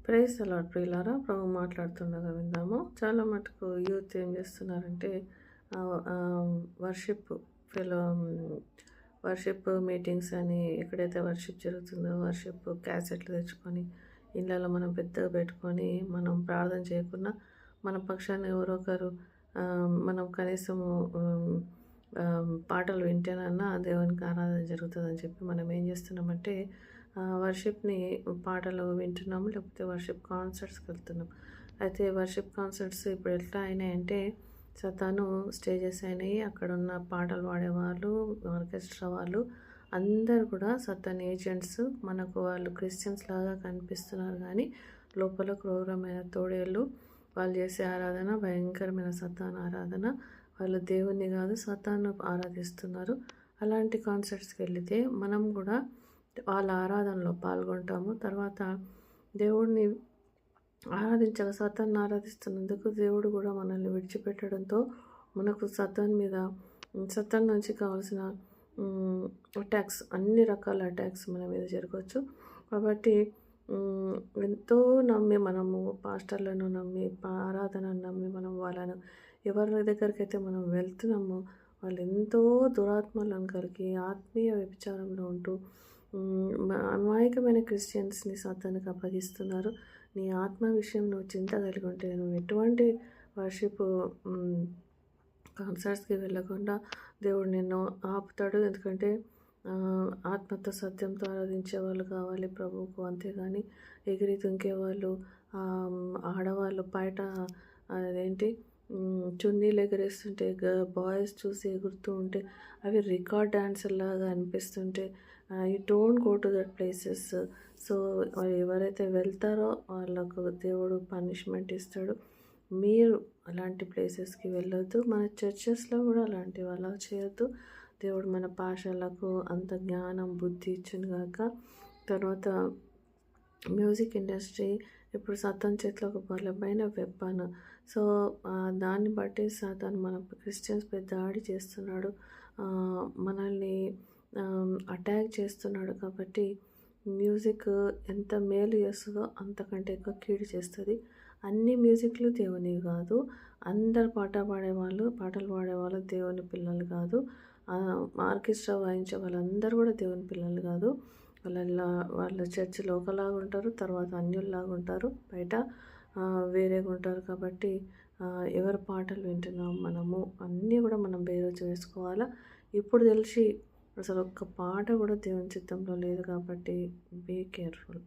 Praise the lord ప్రియులారా, ప్రభు మాట్లాడుతుండగా విందాము. చాలా మటుకు యూత్ ఏం చేస్తున్నారంటే వర్షిప్ ఫెలో వర్షిప్ మీటింగ్స్ అని, ఎక్కడైతే వర్షిప్ జరుగుతుందో వర్షిప్ క్యాసెట్లు తెచ్చుకొని ఇళ్ళలో మనం పెద్దగా పెట్టుకొని మనం ప్రార్థన చేయకుండా మన పక్షాన్ని ఎవరో ఒకరు మనం కనీసము పాటలు వింటేనన్నా దేవునికి ఆరాధన జరుగుతుందని చెప్పి మనం ఏం చేస్తున్నామంటే వర్షిప్ని పాటలు వింటున్నాము, లేకపోతే వర్షిప్ కాన్సర్ట్స్కి వెళ్తున్నాం. అయితే వర్షిప్ కాన్సర్ట్స్ ఇప్పుడు ఎట్లా అయినాయంటే తను స్టేజెస్ అయినాయి, అక్కడ ఉన్న పాటలు పాడేవాళ్ళు, ఆర్కెస్ట్రా వాళ్ళు అందరు కూడా సతాన్ ఏజెంట్స్. మనకు వాళ్ళు క్రిస్టియన్స్ లాగా కనిపిస్తున్నారు, కానీ లోపల క్రూరమైన తోడేళ్ళు. వాళ్ళు చేసే ఆరాధన భయంకరమైన సతాన్ ఆరాధన. వాళ్ళు దేవుణ్ణి కాదు సతాన్ను ఆరాధిస్తున్నారు. అలాంటి కాన్సర్ట్స్కి వెళితే మనం కూడా వాళ్ళ ఆరాధనలో పాల్గొంటాము. తర్వాత దేవుడిని ఆరాధించగా సతాన్ని ఆరాధిస్తున్నందుకు దేవుడు కూడా మనల్ని విడిచిపెట్టడంతో మనకు సతాన్ మీద సతాన్ నుంచి కావాల్సిన అటాక్స్, అన్ని రకాల అటాక్స్ మన మీద జరగవచ్చు. కాబట్టి ఎంతో నమ్మి మనము పాస్టర్లను నమ్మి ఆరాధనను నమ్మి మనం వాళ్ళను ఎవరి దగ్గరికి అయితే మనం వెళ్తున్నామో వాళ్ళు ఎంతో దురాత్మలను కలిగి ఆత్మీయ వ్యభిచారంలో ఉంటూ అమాయకమైన క్రిస్టియన్స్ని సతానికి అప్పగిస్తున్నారు. నీ ఆత్మ విషయం నువ్వు చింత కలిగి ఉంటే నువ్వు ఎటువంటి వర్షిప్ కాన్సర్ట్స్కి వెళ్ళకుండా దేవుడు నిన్ను ఆపుతాడు. ఎందుకంటే ఆత్మతో సత్యంతో ఆరాధించే వాళ్ళు కావాలి ప్రభువుకు, అంతేగాని ఎగిరి తుంకేవాళ్ళు, ఆడవాళ్ళు బయట అదేంటి చున్నీలు ఎగరేస్తుంటే బాయ్స్ చూసి ఎగురుతూ ఉంటే అవి రికార్డ్ డాన్సర్ లాగా అనిపిస్తుంటే you don't go to that places. So ఎవరైతే వెళ్తారో వాళ్ళకు దేవుడు పనిష్మెంట్ ఇస్తాడు. మీరు అలాంటి ప్లేసెస్కి వెళ్ళొద్దు. మన చర్చెస్లో కూడా అలాంటివి అలా చేయొద్దు. దేవుడు మన భాషలకు అంత జ్ఞానం బుద్ధి ఇచ్చును గాక. తర్వాత మ్యూజిక్ ఇండస్ట్రీ ఇప్పుడు సతాన్ చేతిలో ఒక బలమైన వెపన్. సో దాన్ని బట్టి సతాన్ మన క్రిస్టియన్స్ పై దాడి చేస్తున్నాడు, మనల్ని అటాక్ చేస్తున్నాడు. కాబట్టి మ్యూజిక్ ఎంత మేలు చేస్తుందో అంతకంటే ఎక్కువ కీడు చేస్తుంది. అన్ని మ్యూజిక్లు దేవునివి కాదు. అందరు పాటలు పాడేవాళ్ళు దేవుని పిల్లలు కాదు. ఆర్కెస్ట్రా వాయించే వాళ్ళందరూ కూడా దేవుని పిల్లలు కాదు. వాళ్ళ చర్చిలో ఒకలాగా ఉంటారు, తర్వాత అన్యుల్లాగా ఉంటారు, బయట వేరేగా ఉంటారు. కాబట్టి ఎవరి పాటలు వింటున్నాం మనము అన్నీ కూడా మనం వేరు చేసుకోవాలా. ఇప్పుడు తెలిసి అసలు ఒక్క పాట కూడా దేవుని చిత్తంలో లేదు. కాబట్టి బీ కేర్ఫుల్.